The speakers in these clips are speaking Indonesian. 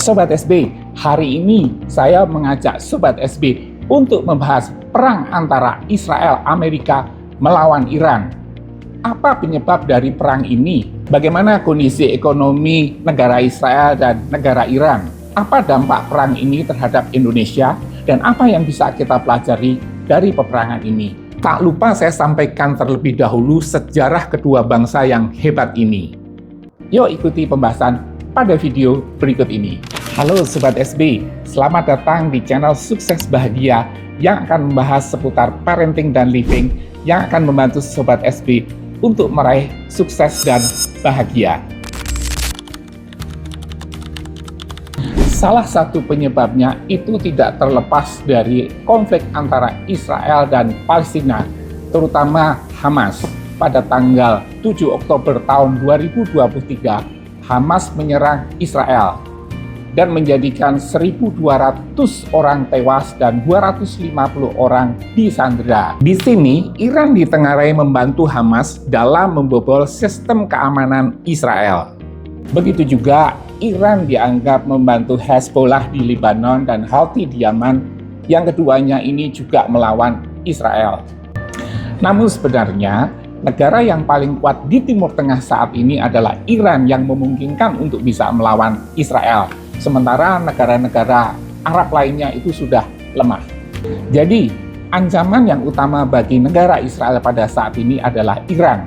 Sobat SB, hari ini saya mengajak Sobat SB untuk membahas perang antara Israel Amerika melawan Iran. Apa penyebab dari perang ini? Bagaimana kondisi ekonomi negara Israel dan negara Iran? Apa dampak perang ini terhadap Indonesia? Dan apa yang bisa kita pelajari dari peperangan ini? Tak lupa saya sampaikan terlebih dahulu sejarah kedua bangsa yang hebat ini. Yuk ikuti pembahasan pada video berikut ini. Halo Sobat SB, selamat datang di channel Sukses Bahagia yang akan membahas seputar parenting dan living yang akan membantu Sobat SB untuk meraih sukses dan bahagia. Salah satu penyebabnya itu tidak terlepas dari konflik antara Israel dan Palestina, terutama Hamas. Pada tanggal 7 Oktober tahun 2023, Hamas menyerang Israel dan menjadikan 1.200 orang tewas dan 250 orang disandera. Di sini, Iran ditengarai membantu Hamas dalam membobol sistem keamanan Israel. Begitu juga Iran dianggap membantu Hezbollah di Lebanon dan Houthi di Yaman, yang keduanya ini juga melawan Israel. Namun sebenarnya, negara yang paling kuat di Timur Tengah saat ini adalah Iran yang memungkinkan untuk bisa melawan Israel. Sementara negara-negara Arab lainnya itu sudah lemah. Jadi, ancaman yang utama bagi negara Israel pada saat ini adalah Iran.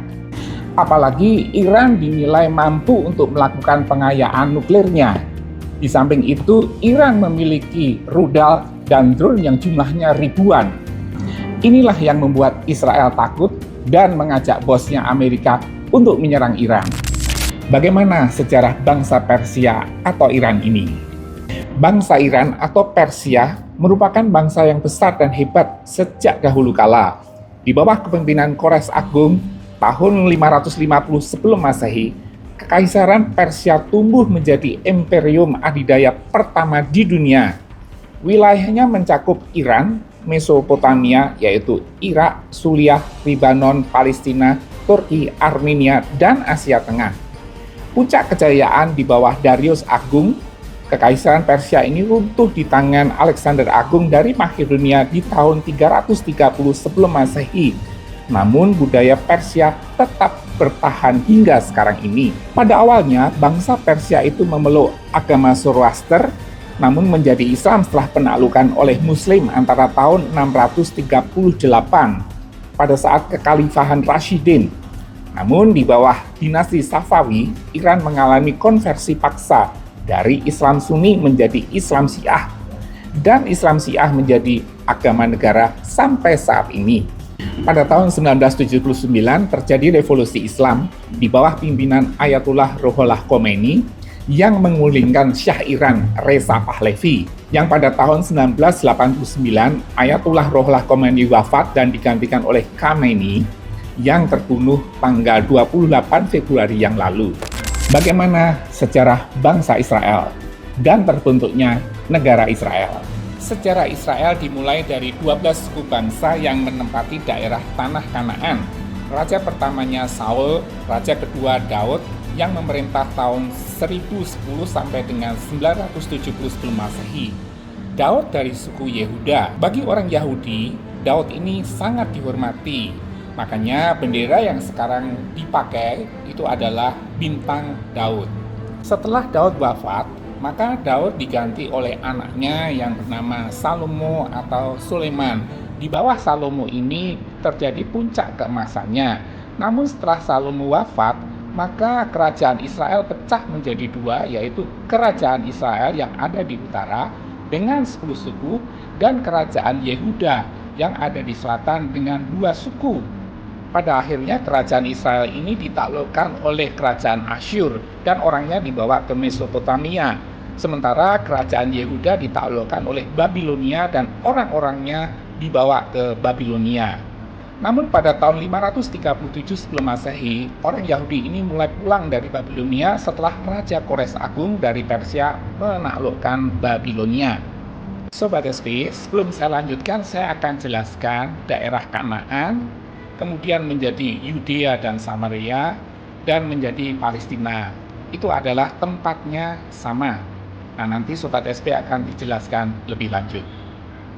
Apalagi Iran dinilai mampu untuk melakukan pengayaan nuklirnya. Di samping itu, Iran memiliki rudal dan drone yang jumlahnya ribuan. Inilah yang membuat Israel takut dan mengajak bosnya Amerika untuk menyerang Iran. Bagaimana sejarah bangsa Persia atau Iran ini? Bangsa Iran atau Persia merupakan bangsa yang besar dan hebat sejak dahulu kala. Di bawah kepemimpinan Kores Agung tahun 550 sebelum Masehi, Kekaisaran Persia tumbuh menjadi imperium adidaya pertama di dunia. Wilayahnya mencakup Iran, Mesopotamia yaitu Irak, Suriah, Lebanon, Palestina, Turki, Armenia, dan Asia Tengah. Puncak kejayaan di bawah Darius Agung, Kekaisaran Persia ini runtuh di tangan Alexander Agung dari Makedonia di tahun 330 sebelum Masehi. Namun budaya Persia tetap bertahan hingga sekarang ini. Pada awalnya, bangsa Persia itu memeluk agama Zoroaster, namun menjadi Islam setelah penaklukan oleh Muslim antara tahun 638 pada saat kekhalifahan Rashidin. Namun di bawah dinasti Safawi, Iran mengalami konversi paksa dari Islam Sunni menjadi Islam Syiah, dan Islam Syiah menjadi agama negara sampai saat ini. Pada tahun 1979 terjadi revolusi Islam di bawah pimpinan Ayatullah Ruhollah Khomeini yang mengulingkan Syah Iran Reza Pahlavi, yang pada tahun 1989 Ayatullah Ruhollah Khomeini wafat dan digantikan oleh Khamenei yang terbunuh tanggal 28 Februari yang lalu. Bagaimana sejarah bangsa Israel dan terbentuknya negara Israel? Sejarah Israel dimulai dari 12 suku bangsa yang menempati daerah tanah Kanaan. Raja pertamanya Saul, raja kedua Daud yang memerintah tahun 1010 sampai dengan 970 sebelum Masehi. Daud dari suku Yehuda. Bagi orang Yahudi, Daud ini sangat dihormati. Makanya bendera yang sekarang dipakai itu adalah bintang Daud. Setelah Daud wafat, maka Daud diganti oleh anaknya yang bernama Salomo atau Sulaiman. Di bawah Salomo ini terjadi puncak keemasannya. Namun setelah Salomo wafat, maka kerajaan Israel pecah menjadi dua, yaitu kerajaan Israel yang ada di utara dengan 10 suku dan kerajaan Yehuda yang ada di selatan dengan 2 suku. Pada akhirnya kerajaan Israel ini ditaklukkan oleh kerajaan Asyur dan orangnya dibawa ke Mesopotamia. Sementara kerajaan Yehuda ditaklukkan oleh Babilonia dan orang-orangnya dibawa ke Babilonia. Namun pada tahun 537 sebelum Masehi, orang Yahudi ini mulai pulang dari Babilonia setelah Raja Kores Agung dari Persia menaklukkan Babilonia. Sobat SB, sebelum saya lanjutkan, saya akan jelaskan daerah Kanaan, kemudian menjadi Yudea dan Samaria, dan menjadi Palestina. Itu adalah tempatnya sama. Nah, nanti Sobat SP akan dijelaskan lebih lanjut.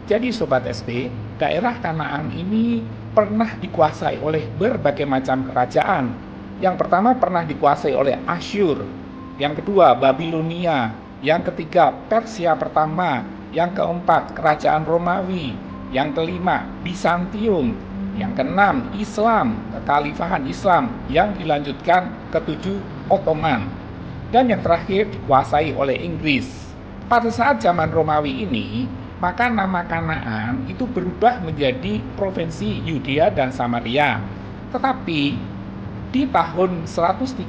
Jadi Sobat SP, daerah Kanaan ini pernah dikuasai oleh berbagai macam kerajaan. Yang pertama pernah dikuasai oleh Asyur, yang kedua Babilonia, yang ketiga Persia pertama, yang keempat kerajaan Romawi, yang kelima Bizantium, yang keenam Islam, kekhalifahan Islam, yang dilanjutkan ketujuh Ottoman, dan yang terakhir dikuasai oleh Inggris. Pada saat zaman Romawi ini, maka nama Kanaan itu berubah menjadi provinsi Yudea dan Samaria. Tetapi di tahun 130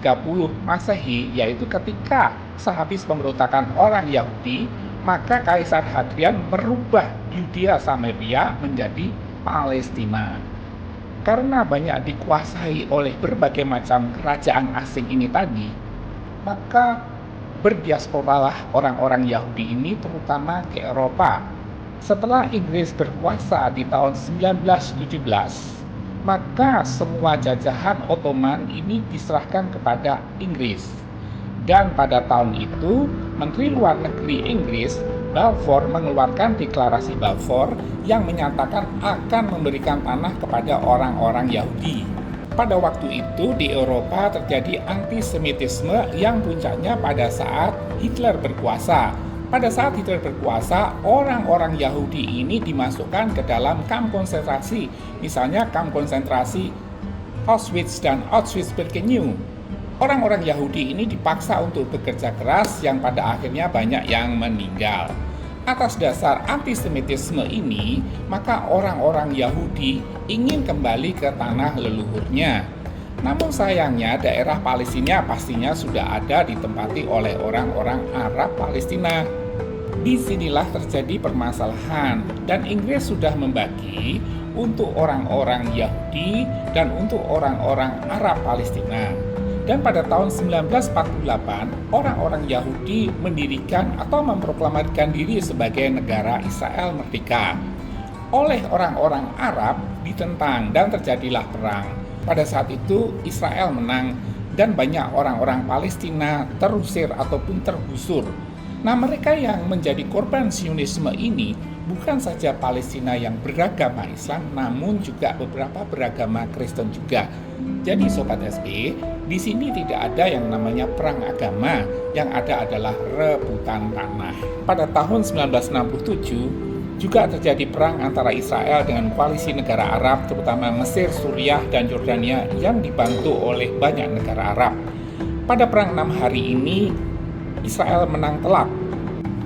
Masehi, yaitu ketika sehabis pemberontakan orang Yahudi, maka Kaisar Hadrian merubah Yudea Samaria menjadi Palestina. Karena banyak dikuasai oleh berbagai macam kerajaan asing ini tadi, maka berdiasporalah orang-orang Yahudi ini terutama ke Eropa. Setelah Inggris berkuasa di tahun 1917, maka semua jajahan Ottoman ini diserahkan kepada Inggris. Dan pada tahun itu, Menteri Luar Negeri Inggris, Balfour, mengeluarkan deklarasi Balfour yang menyatakan akan memberikan tanah kepada orang-orang Yahudi. Pada waktu itu di Eropa terjadi antisemitisme yang puncaknya pada saat Hitler berkuasa. Pada saat Hitler berkuasa, orang-orang Yahudi ini dimasukkan ke dalam kamp konsentrasi, misalnya kamp konsentrasi Auschwitz dan Auschwitz-Birkenau. Orang-orang Yahudi ini dipaksa untuk bekerja keras yang pada akhirnya banyak yang meninggal. Atas dasar antisemitisme ini, maka orang-orang Yahudi ingin kembali ke tanah leluhurnya. Namun sayangnya daerah Palestina pastinya sudah ada ditempati oleh orang-orang Arab Palestina. Disinilah terjadi permasalahan dan Inggris sudah membagi untuk orang-orang Yahudi dan untuk orang-orang Arab Palestina. Dan pada tahun 1948, orang-orang Yahudi mendirikan atau memproklamirkan diri sebagai negara Israel merdeka. Oleh orang-orang Arab ditentang dan terjadilah perang. Pada saat itu Israel menang dan banyak orang-orang Palestina terusir ataupun tergusur. Nah, mereka yang menjadi korban Zionisme ini bukan saja Palestina yang beragama Islam, namun juga beberapa beragama Kristen juga. Jadi Sobat SP, di sini tidak ada yang namanya perang agama, yang ada adalah rebutan tanah. Pada tahun 1967 juga terjadi perang antara Israel dengan koalisi negara Arab, terutama Mesir, Suriah, dan Yordania yang dibantu oleh banyak negara Arab. Pada perang 6 hari ini, Israel menang telak.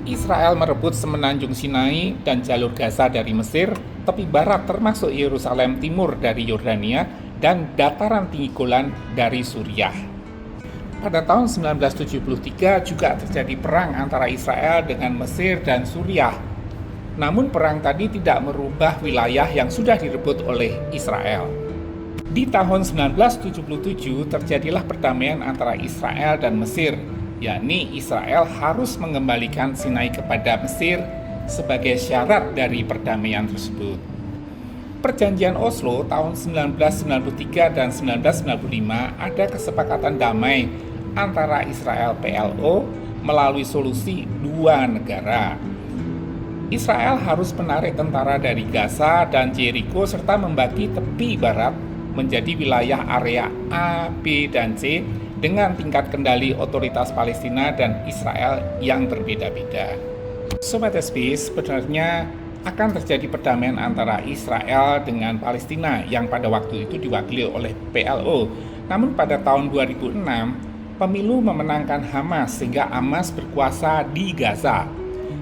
Israel merebut semenanjung Sinai dan jalur Gaza dari Mesir, tepi barat termasuk Yerusalem timur dari Yordania, dan dataran tinggi Golan dari Suriah. Pada tahun 1973 juga terjadi perang antara Israel dengan Mesir dan Suriah. Namun perang tadi tidak merubah wilayah yang sudah direbut oleh Israel. Di tahun 1977 terjadilah perdamaian antara Israel dan Mesir, yakni Israel harus mengembalikan Sinai kepada Mesir sebagai syarat dari perdamaian tersebut. Perjanjian Oslo tahun 1993 dan 1995 ada kesepakatan damai antara Israel PLO melalui solusi dua negara. Israel harus menarik tentara dari Gaza dan Jericho serta membagi tepi barat menjadi wilayah area A, B, dan C dengan tingkat kendali otoritas Palestina dan Israel yang berbeda-beda. Sobat SP, sebenarnya akan terjadi perdamaian antara Israel dengan Palestina yang pada waktu itu diwakili oleh PLO. Namun pada tahun 2006, pemilu memenangkan Hamas sehingga Hamas berkuasa di Gaza.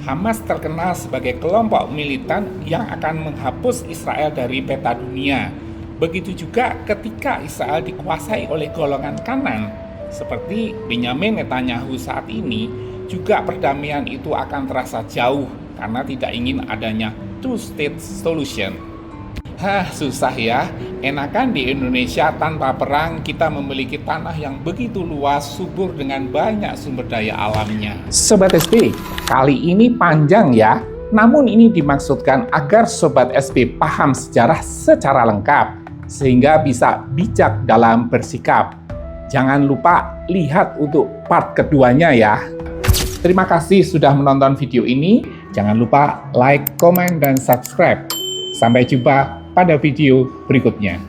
Hamas terkenal sebagai kelompok militan yang akan menghapus Israel dari peta dunia. Begitu juga ketika Israel dikuasai oleh golongan kanan, seperti Benyamin Netanyahu saat ini, juga perdamaian itu akan terasa jauh karena tidak ingin adanya two-state solution. Susah ya. Enakan di Indonesia tanpa perang kita memiliki tanah yang begitu luas, subur dengan banyak sumber daya alamnya. Sobat SP, kali ini panjang ya. Namun ini dimaksudkan agar Sobat SP paham sejarah secara lengkap, sehingga bisa bijak dalam bersikap. Jangan lupa lihat untuk part keduanya ya. Terima kasih sudah menonton video ini. Jangan lupa like, komen, dan subscribe. Sampai jumpa pada video berikutnya.